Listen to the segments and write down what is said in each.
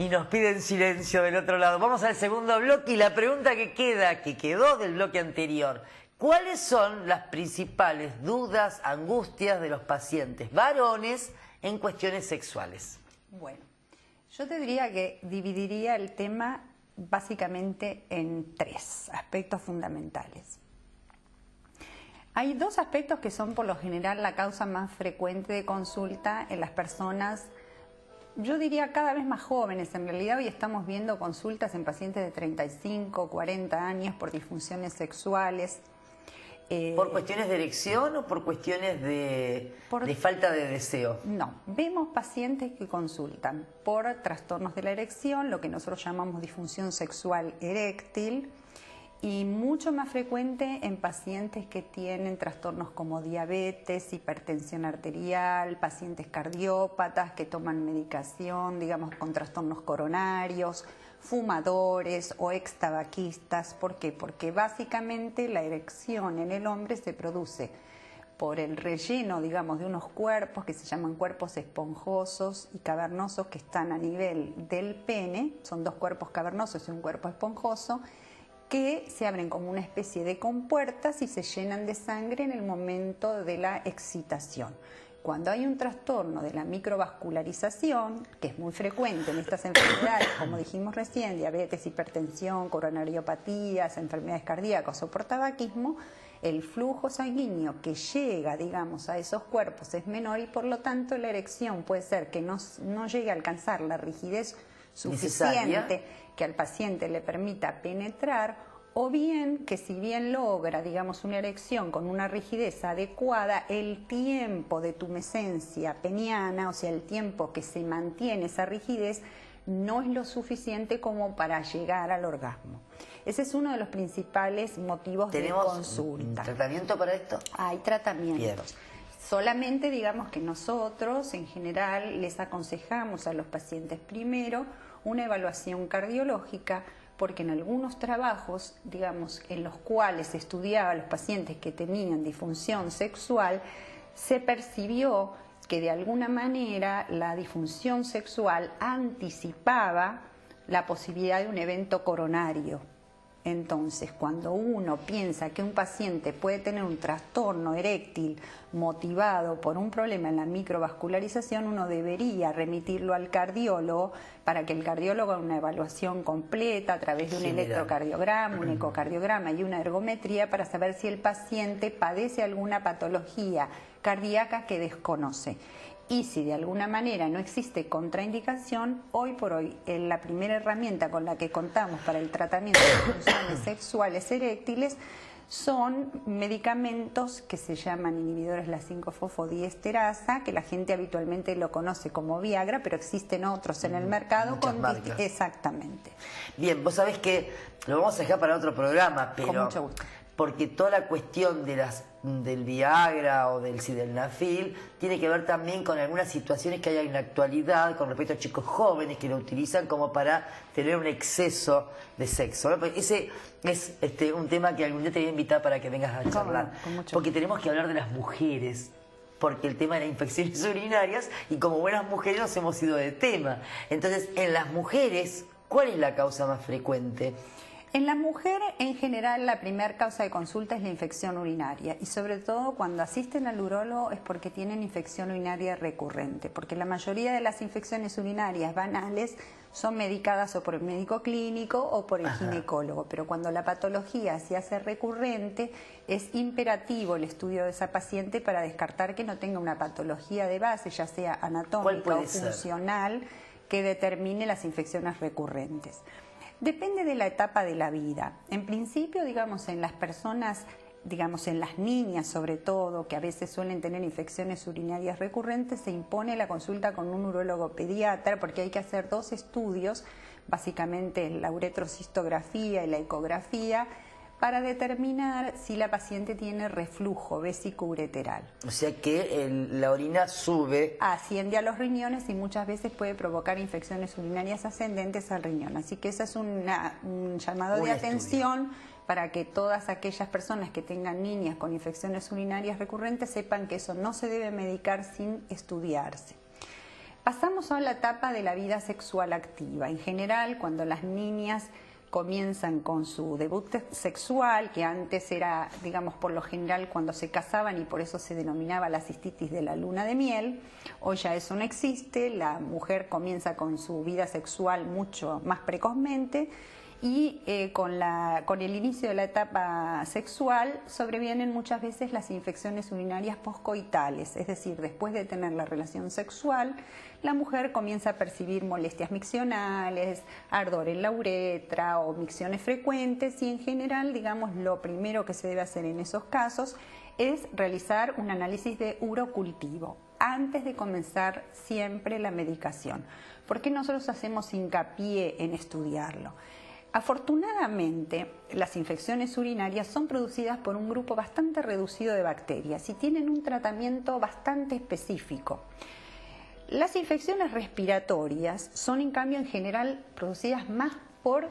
Y nos piden silencio del otro lado. Vamos al segundo bloque y la pregunta que quedó del bloque anterior. ¿Cuáles son las principales dudas, angustias de los pacientes varones en cuestiones sexuales? Bueno, yo te diría que dividiría el tema básicamente en tres aspectos fundamentales. Hay dos aspectos que son por lo general la causa más frecuente de consulta en las personas, yo diría cada vez más jóvenes. En realidad hoy estamos viendo consultas en pacientes de 35, 40 años por disfunciones sexuales. ¿Por cuestiones de erección o por cuestiones de falta de deseo? No, vemos pacientes que consultan por trastornos de la erección, lo que nosotros llamamos disfunción sexual eréctil, y mucho más frecuente en pacientes que tienen trastornos como diabetes, hipertensión arterial, pacientes cardiópatas que toman medicación, digamos, con trastornos coronarios, fumadores o extabaquistas. ¿Por qué? Porque básicamente la erección en el hombre se produce por el relleno, digamos, de unos cuerpos que se llaman cuerpos esponjosos y cavernosos que están a nivel del pene. Son dos cuerpos cavernosos y un cuerpo esponjoso que se abren como una especie de compuertas y se llenan de sangre en el momento de la excitación. Cuando hay un trastorno de la microvascularización, que es muy frecuente en estas enfermedades, como dijimos recién, diabetes, hipertensión, coronariopatías, enfermedades cardíacas o por tabaquismo, el flujo sanguíneo que llega, digamos, a esos cuerpos es menor y por lo tanto la erección puede ser que no llegue a alcanzar la rigidez suficiente que al paciente le permita penetrar, o bien que si bien logra, digamos, una erección con una rigidez adecuada, el tiempo de tumescencia peniana, o sea, el tiempo que se mantiene esa rigidez, no es lo suficiente como para llegar al orgasmo. Ese es uno de los principales motivos de consulta. ¿Tenemos tratamiento para esto? Hay tratamientos. Bien. Solamente digamos que nosotros en general les aconsejamos a los pacientes primero una evaluación cardiológica, porque en algunos trabajos, digamos, en los cuales se estudiaba a los pacientes que tenían disfunción sexual, se percibió que de alguna manera la disfunción sexual anticipaba la posibilidad de un evento coronario. Entonces, cuando uno piensa que un paciente puede tener un trastorno eréctil motivado por un problema en la microvascularización, uno debería remitirlo al cardiólogo para que el cardiólogo haga una evaluación completa a través de un electrocardiograma, un ecocardiograma y una ergometría para saber si el paciente padece alguna patología cardíaca que desconoce. Y si de alguna manera no existe contraindicación, hoy por hoy la primera herramienta con la que contamos para el tratamiento de disfunciones sexuales eréctiles son medicamentos que se llaman inhibidores de la 5-fosfodiesterasa, que la gente habitualmente lo conoce como Viagra, pero existen otros en el mercado. Muchas marcas. Exactamente. Bien, vos sabés que lo vamos a dejar para otro programa, pero con mucho gusto. Porque toda la cuestión de del Viagra o del Sildenafil tiene que ver también con algunas situaciones que hay en la actualidad con respecto a chicos jóvenes que lo utilizan como para tener un exceso de sexo, ¿no? Ese es un tema que algún día te voy a invitar para que vengas a charlar, porque tenemos que hablar de las mujeres, porque el tema de las infecciones urinarias, y como buenas mujeres nos hemos ido de tema. Entonces, en las mujeres, ¿cuál es la causa más frecuente? En la mujer, en general, la primera causa de consulta es la infección urinaria, y sobre todo cuando asisten al urólogo es porque tienen infección urinaria recurrente, porque la mayoría de las infecciones urinarias banales son medicadas o por el médico clínico o por el ginecólogo, pero cuando la patología se hace recurrente es imperativo el estudio de esa paciente para descartar que no tenga una patología de base, ya sea anatómica o funcional, que determine las infecciones recurrentes. Depende de la etapa de la vida. En principio, digamos, en las personas, digamos, en las niñas sobre todo, que a veces suelen tener infecciones urinarias recurrentes, se impone la consulta con un urólogo pediatra porque hay que hacer dos estudios, básicamente la uretrocistografía y la ecografía, para determinar si la paciente tiene reflujo vésico-ureteral. O sea que la orina sube, asciende a los riñones y muchas veces puede provocar infecciones urinarias ascendentes al riñón. Así que ese es un llamado de atención para que todas aquellas personas que tengan niñas con infecciones urinarias recurrentes sepan que eso no se debe medicar sin estudiarse. Pasamos a la etapa de la vida sexual activa. En general, cuando las niñas comienzan con su debut sexual, que antes era, digamos, por lo general cuando se casaban y por eso se denominaba la cistitis de la luna de miel, hoy ya eso no existe, la mujer comienza con su vida sexual mucho más precozmente y con el inicio de la etapa sexual sobrevienen muchas veces las infecciones urinarias poscoitales, es decir, después de tener la relación sexual, la mujer comienza a percibir molestias miccionales, ardor en la uretra o micciones frecuentes y en general, digamos, lo primero que se debe hacer en esos casos es realizar un análisis de urocultivo antes de comenzar siempre la medicación. ¿Por qué nosotros hacemos hincapié en estudiarlo? Afortunadamente, las infecciones urinarias son producidas por un grupo bastante reducido de bacterias y tienen un tratamiento bastante específico. Las infecciones respiratorias son, en cambio, en general producidas más por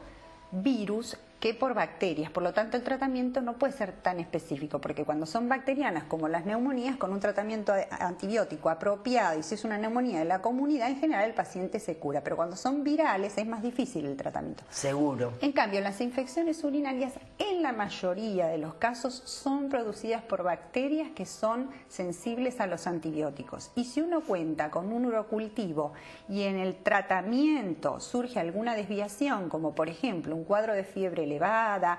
virus que por bacterias, por lo tanto el tratamiento no puede ser tan específico, porque cuando son bacterianas como las neumonías, con un tratamiento antibiótico apropiado y si es una neumonía de la comunidad, en general el paciente se cura, pero cuando son virales es más difícil el tratamiento. Seguro. En cambio, las infecciones urinarias en la mayoría de los casos son producidas por bacterias que son sensibles a los antibióticos y si uno cuenta con un urocultivo y en el tratamiento surge alguna desviación, como por ejemplo un cuadro de fiebre elevada,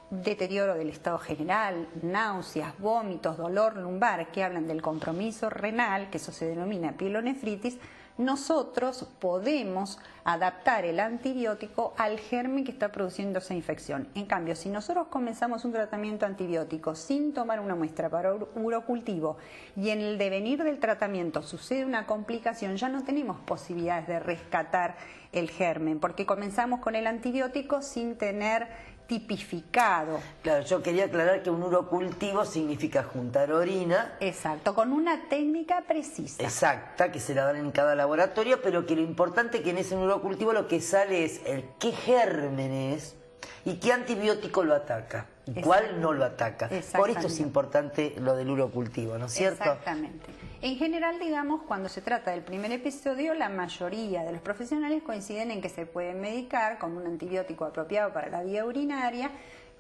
deterioro del estado general, náuseas, vómitos, dolor lumbar, que hablan del compromiso renal, que eso se denomina pielonefritis, nosotros podemos adaptar el antibiótico al germen que está produciendo esa infección. En cambio, si nosotros comenzamos un tratamiento antibiótico sin tomar una muestra para urocultivo y en el devenir del tratamiento sucede una complicación, ya no tenemos posibilidades de rescatar el germen, porque comenzamos con el antibiótico sin tener tipificado. Claro, yo quería aclarar que un urocultivo significa juntar orina. Exacto, con una técnica precisa. Exacta, que se la dan en cada laboratorio, pero que lo importante es que en ese urocultivo lo que sale es el qué gérmenes y qué antibiótico lo ataca y cuál no lo ataca. Por esto es importante lo del urocultivo, ¿no es cierto? Exactamente. En general, digamos, cuando se trata del primer episodio, la mayoría de los profesionales coinciden en que se puede medicar con un antibiótico apropiado para la vía urinaria,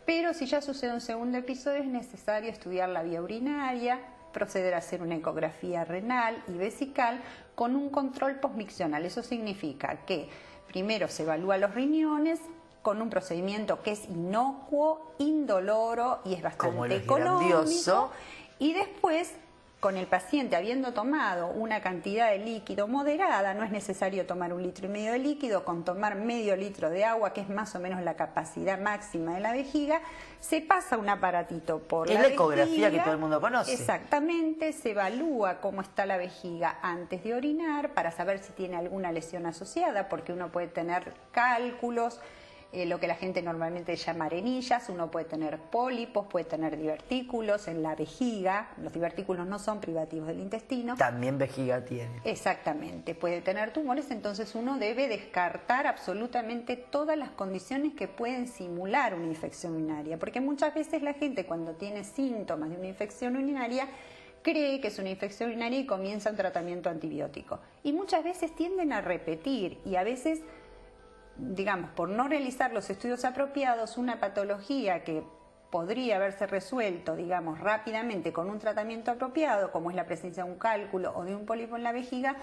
pero si ya sucede un segundo episodio es necesario estudiar la vía urinaria, proceder a hacer una ecografía renal y vesical con un control posmiccional. Eso significa que primero se evalúa los riñones con un procedimiento que es inocuo, indoloro y es bastante económico, y después con el paciente habiendo tomado una cantidad de líquido moderada, no es necesario tomar 1,5 litros de líquido, con tomar medio litro de agua, que es más o menos la capacidad máxima de la vejiga, se pasa un aparatito por la vejiga. Es la ecografía que todo el mundo conoce. Exactamente, se evalúa cómo está la vejiga antes de orinar para saber si tiene alguna lesión asociada, porque uno puede tener cálculos, lo que la gente normalmente llama arenillas, uno puede tener pólipos, puede tener divertículos en la vejiga, los divertículos no son privativos del intestino. También vejiga tiene. Exactamente, puede tener tumores, entonces uno debe descartar absolutamente todas las condiciones que pueden simular una infección urinaria, porque muchas veces la gente cuando tiene síntomas de una infección urinaria cree que es una infección urinaria y comienza un tratamiento antibiótico. Y muchas veces tienden a repetir y a veces, digamos, por no realizar los estudios apropiados, una patología que podría haberse resuelto, digamos, rápidamente con un tratamiento apropiado, como es la presencia de un cálculo o de un pólipo en la vejiga,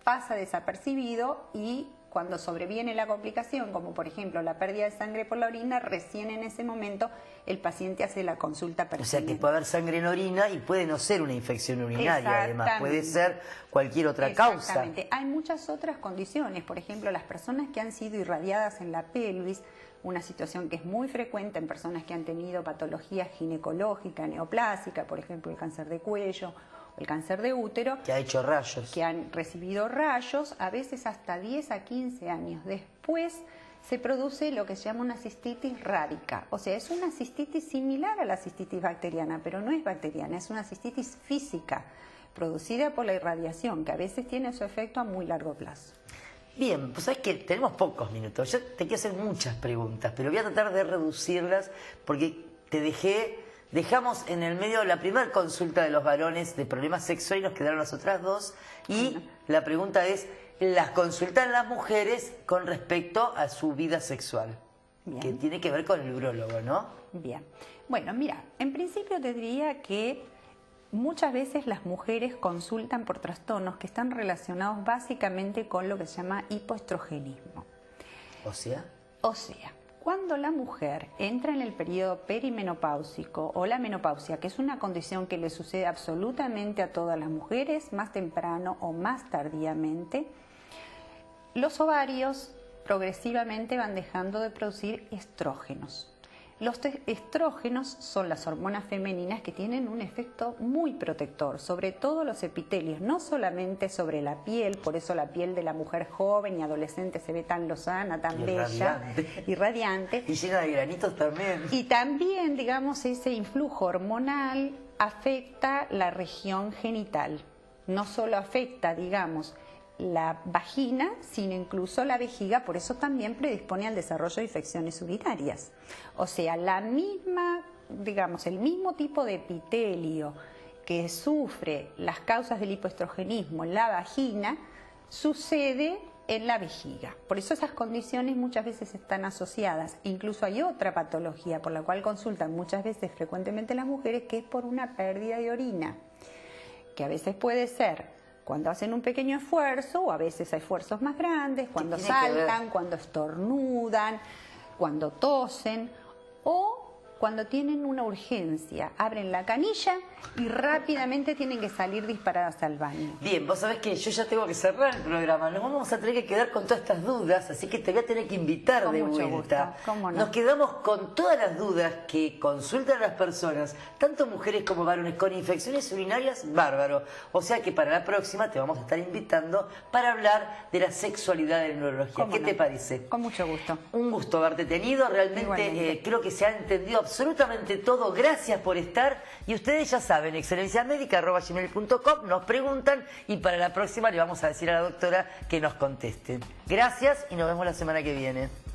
pasa desapercibido y cuando sobreviene la complicación, como por ejemplo la pérdida de sangre por la orina, recién en ese momento el paciente hace la consulta pertinente. O sea que puede haber sangre en orina y puede no ser una infección urinaria, además, puede ser cualquier otra causa. Exactamente. Hay muchas otras condiciones, por ejemplo, las personas que han sido irradiadas en la pelvis, una situación que es muy frecuente en personas que han tenido patología ginecológica, neoplásica, por ejemplo el cáncer de cuello, el cáncer de útero, que ha hecho rayos, que han recibido rayos, a veces hasta 10 a 15 años después se produce lo que se llama una cistitis rádica. O sea, es una cistitis similar a la cistitis bacteriana, pero no es bacteriana, es una cistitis física, producida por la irradiación, que a veces tiene su efecto a muy largo plazo. Bien, pues sabes que tenemos pocos minutos, yo te quiero hacer muchas preguntas, pero voy a tratar de reducirlas porque dejamos en el medio la primera consulta de los varones de problemas sexuales y nos quedaron las otras dos. Y la pregunta es, las consultan las mujeres con respecto a su vida sexual, Bien. que tiene que ver con el urólogo, ¿no? Bien. Bueno, mira, en principio te diría que muchas veces las mujeres consultan por trastornos que están relacionados básicamente con lo que se llama hipoestrogenismo. O sea, Cuando la mujer entra en el periodo perimenopáusico o la menopausia, que es una condición que le sucede absolutamente a todas las mujeres, más temprano o más tardíamente, los ovarios progresivamente van dejando de producir estrógenos. Los estrógenos son las hormonas femeninas que tienen un efecto muy protector, sobre todo los epitelios, no solamente sobre la piel, por eso la piel de la mujer joven y adolescente se ve tan lozana, tan bella y radiante. Y llena de granitos también. Y también, digamos, ese influjo hormonal afecta la región genital. No solo afecta, digamos, la vagina, sino incluso la vejiga, por eso también predispone al desarrollo de infecciones urinarias. O sea, la misma, digamos, el mismo tipo de epitelio que sufre las causas del hipoestrogenismo en la vagina, sucede en la vejiga. Por eso esas condiciones muchas veces están asociadas. Incluso hay otra patología por la cual consultan muchas veces frecuentemente las mujeres, que es por una pérdida de orina, que a veces puede ser cuando hacen un pequeño esfuerzo, o a veces hay esfuerzos más grandes, cuando saltan, cuando estornudan, cuando tosen, o cuando tienen una urgencia, abren la canilla y rápidamente tienen que salir disparadas al baño. Bien, vos sabés que yo ya tengo que cerrar el programa, nos vamos a tener que quedar con todas estas dudas, así que te voy a tener que invitar Con de mucho vuelta. gusto, cómo no. Nos quedamos con todas las dudas que consultan las personas, tanto mujeres como varones, con infecciones urinarias, bárbaro. O sea que para la próxima te vamos a estar invitando para hablar de la sexualidad de la neurología. ¿Qué te parece? Con mucho gusto. Un gusto haberte tenido, realmente creo que se ha entendido absolutamente todo. Gracias por estar y ustedes ya saben, excelenciamedica@gmail.com, nos preguntan y para la próxima le vamos a decir a la doctora que nos conteste. Gracias y nos vemos la semana que viene.